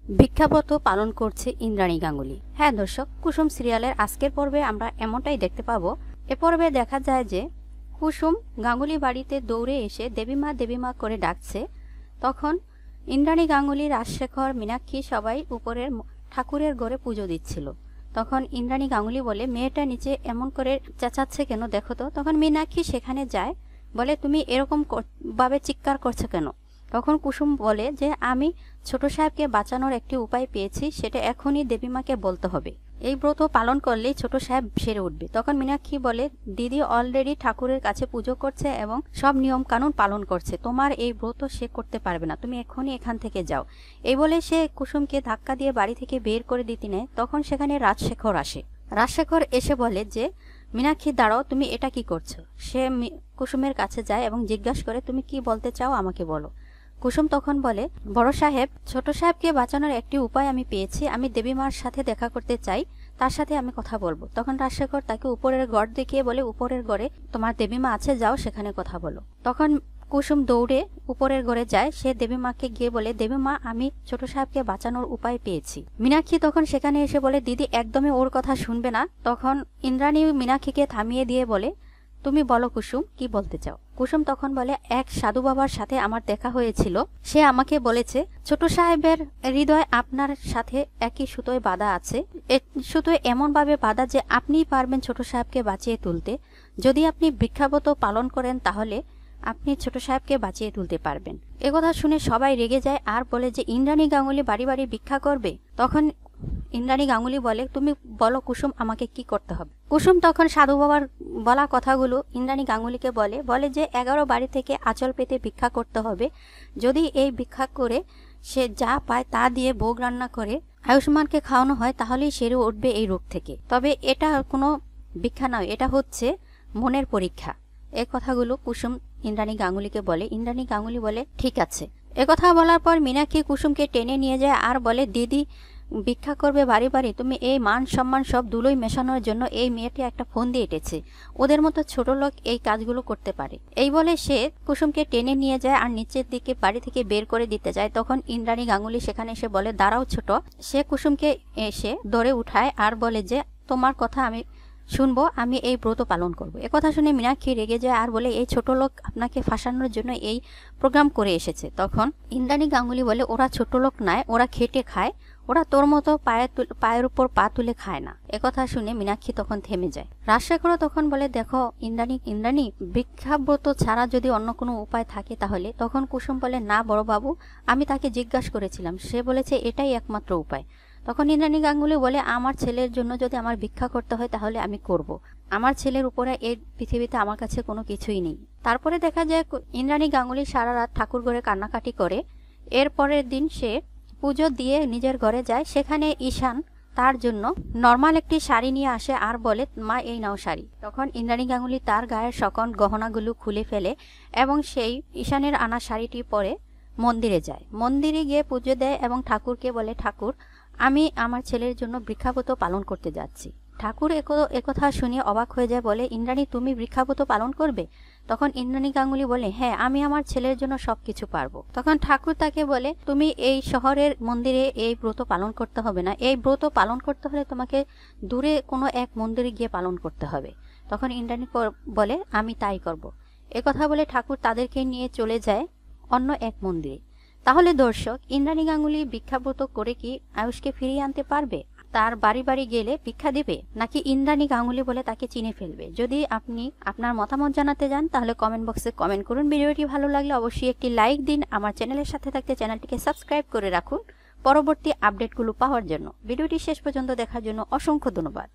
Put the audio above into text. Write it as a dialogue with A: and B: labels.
A: ভিক্ষাব্রত পালন করছে ইন্দ্রাণী গাঙ্গুলি। হ্যাঁ দর্শক, কুসুম সিরিয়ালের আজকের পর্বে আমরা এমনটাই দেখতে পাবো। এ পর্বে দেখা যায় যে কুসুম গাঙ্গুলি বাড়িতে দৌড়ে এসে দেবীমা দেবীমা করে ডাকছে। তখন ইন্দ্রাণী গাঙ্গুলি, রাজশেখর, মীনাক্ষী সবাই উপরের ঠাকুরের ঘরে পুজো দিচ্ছিল। তখন ইন্দ্রাণী গাঙ্গুলি বলে, মেয়েটা নিচে এমন করে চেঁচাচ্ছে কেন, দেখো তো। তখন মীনাক্ষী সেখানে যায়, বলে তুমি এরকম ভাবে চিৎকার করছো কেন। তখন কুসুম বলে যে আমি ছোট সাহেবকে বাঁচানোর একটি উপায় পেয়েছি, সেটা এখনই দেবীমাকে বলতে হবে। এই ব্রত পালন করলেই ছোট সাহেব সেরে উঠবে। তখন মীনাক্ষী বলে, দিদি অলরেডি ঠাকুরের কাছে পুজো করছে এবং সব নিয়ম কানুন পালন করছে, তোমার এই ব্রত সে করতে পারবে না, তুমি এখনই এখান থেকে যাও। এই বলে সে কুসুমকে ধাক্কা দিয়ে বাড়ি থেকে বের করে দিতে নেয়। তখন সেখানে রাজশেখর আসে। রাজশেখর এসে বলে যে, মীনাক্ষী দাঁড়াও, তুমি এটা কি করছো। সে কুসুমের কাছে যায় এবং জিজ্ঞাসা করে, তুমি কি বলতে চাও আমাকে বলো। কুসুম তখন বলে, বড় সাহেব, ছোট সাহেবকে বাঁচানোর একটি উপায় আমি পেয়েছি, আমি দেবীমার সাথে দেখা করতে চাই, তার সাথে আমি কথা বলবো। তখন রাজশেখর তাকে উপরের ঘর দেখিয়ে বলে, উপরের ঘরে তোমার দেবীমা আছে, যাও সেখানে কথা বলো। তখন কুসুম দৌড়ে উপরের ঘরে যায়। সে দেবীমাকে গিয়ে বলে, দেবীমা, আমি ছোট সাহেবকে বাঁচানোর উপায় পেয়েছি। মীনাক্ষী তখন সেখানে এসে বলে, দিদি একদমই ওর কথা শুনবে না। তখন ইন্দ্রাণী মীনাক্ষীকে থামিয়ে দিয়ে বলে, তুমি বলো কুসুম, কি বলতে চাও। কুসুম তখন বলে, এক সাধু বাবার সাথে আমার দেখা হয়েছিল, সে আমাকে বলেছে ছোট সাহেবের হৃদয় আপনার সাথে একই সুতোয় বাঁধা আছে, সুতোয় এমন ভাবে বাঁধা যে আপনিই পারবেন ছোট সাহেবকে বাঁচিয়ে তুলতে। যদি আপনি ভিক্ষাব্রত পালন করেন তাহলে আপনি ছোট সাহেবকে বাঁচিয়ে তুলতে পারবেন। একথা শুনে সবাই রেগে যায় আর বলে যে, ইন্দ্রাণী গাঙ্গুলি বাড়ি বাড়ি ভিক্ষা করবে। তখন ইন্দ্রাণী গাঙ্গুলি বলে, তুমি বলো কুসুম, আমাকে কি করতে হবে। কুসুম তখন সাধু বাবার বলা কথাগুলো ইন্দ্রাণী গাঙ্গুলিকে বলে যে 11 বাড়ি থেকে আঁচল পেতে ভিক্ষা করতে হবে। যদি এই ভিক্ষা করে সে যা পায় তা দিয়ে ভোগ রান্না করে আয়ুষ্মানকে খাওয়ানো হয়, তাহলেই সেরে উঠবে এই রোগ থেকে। তবে এটা কোনো ভিক্ষা নয়, এটা হচ্ছে মনের পরীক্ষা। এই কথাগুলো কুসুম ইন্দ্রাণী গাঙ্গুলিকে বলে। ইন্দ্রাণী গাঙ্গুলি বলে, ঠিক আছে। একথা বলার পর মীনাক্ষী কুসুমকে টেনে নিয়ে যায় আর বলে, দিদি ভিক্ষা করবে বাড়ি বাড়ি, তুমি এই মান সম্মান সব ধুলোয় মেশানোর জন্য এই মেয়েটি একটা ফোন দিয়ে এঁটেছে, ওদের মতো ছোট লোক এই কাজগুলো করতে পারে। এই বলে সে কুসুমকে টেনে নিয়ে যায় আর নিচের দিকে বাড়ি থেকে বের করে দিতে যায়। তখন ইন্দ্রাণী গাঙ্গুলি সেখানে এসে বলে, দাঁড়াও ছোট। সে কুসুমকে এসে ধরে উঠায় আর বলে যে, তোমার কথা আমি শুনবো, আমি এই ব্রত পালন করব। একথা শুনে মীনাক্ষী রেগে যায় আর বলে, এই ছোট লোক আপনাকে ফাঁসানোর জন্য এই প্রোগ্রাম করে এসেছে। তখন ইন্দ্রাণী গাঙ্গুলি বলে, ওরা ছোট লোক নয়, ওরা খেটে খায়, ওরা তোর মতো পায়ের উপর পা তুলে খায় না। একথা শুনে মীনাক্ষী তখন থেমে যায়। রাজশেখরও তখন বলে, দেখো ইন্দ্রাণী, ভিক্ষাব্রত ছাড়া যদি অন্য কোনো উপায় থাকে তাহলে। তখন কুসুম বলে, না বড় বাবু, আমি তাকে জিজ্ঞাসা করেছিলাম, সে বলেছে এটাই একমাত্র উপায়। তখন ইন্দ্রাণী গাঙ্গুলি বলে, আমার ছেলের জন্য যদি আমার ভিক্ষা করতে হয় তাহলে আমি করব। আমার ছেলের উপরে এই পৃথিবীতে আমার কাছে কোনো কিছুই নেই। তারপরে দেখা যায় ইন্দ্রাণী গাঙ্গুলি সারা রাত ঠাকুর ঘরে কান্নাকাটি করে। এর পরের দিন সে পুজো দিয়ে নিজের ঘরে যায়। সেখানে ঈশান তার জন্য নর্মাল একটি শাড়ি নিয়ে আসে আর বলে, মা এই নাও শাড়ি। তখন ইন্দ্রাণী গাঙ্গুলি তার গায়ের সকল গহনাগুলো খুলে ফেলে এবং সেই ঈশানের আনা শাড়িটি পরে মন্দিরে যায়। মন্দিরে গিয়ে পুজো দেয় এবং ঠাকুরকে বলে, ঠাকুর, আমি আমার ছেলের জন্য ভিক্ষাব্রত পালন করতে যাচ্ছি। ঠাকুর একথা শুনে অবাক হয়ে যায়, বলে, ইন্দ্রাণী, তুমি ভিক্ষাব্রত পালন করবে। তখন ইন্দ্রাণী গাঙ্গুলি বলে, হ্যাঁ, আমি আমার ছেলের জন্য সবকিছু পারবো। তখন ঠাকুর তাকে বলে, তুমি এই শহরের মন্দিরে এই ব্রত পালন করতে হবে না, এই ব্রত পালন করতে হলে তোমাকে দূরে কোনো এক মন্দিরে গিয়ে পালন করতে হবে। তখন ইন্দ্রাণী বলে, আমি তাই করব। একথা বলে ঠাকুর তাদেরকে নিয়ে চলে যায় অন্য এক মন্দিরে। তাহলে দর্শক, ইন্দ্রাণী গাঙ্গুলি ভিক্ষাব্রত করে কি আয়ুষকে ফিরিয়ে আনতে পারবে? তার বাড়ি বাড়ি গেলে ভিক্ষা দেবে, নাকি ইন্দ্রাণী গাঙ্গুলি বলে তাকে চিনে ফেলবে? যদি আপনি আপনার মতামত জানাতে চান তাহলে কমেন্ট বক্সে কমেন্ট করুন। ভিডিওটি ভালো লাগলে অবশ্যই একটি লাইক দিন। আমার চ্যানেলের সাথে থাকতে চ্যানেলটিকে সাবস্ক্রাইব করে রাখুন পরবর্তী আপডেটগুলো পাওয়ার জন্য। ভিডিওটি শেষ পর্যন্ত দেখার জন্য অসংখ্য ধন্যবাদ।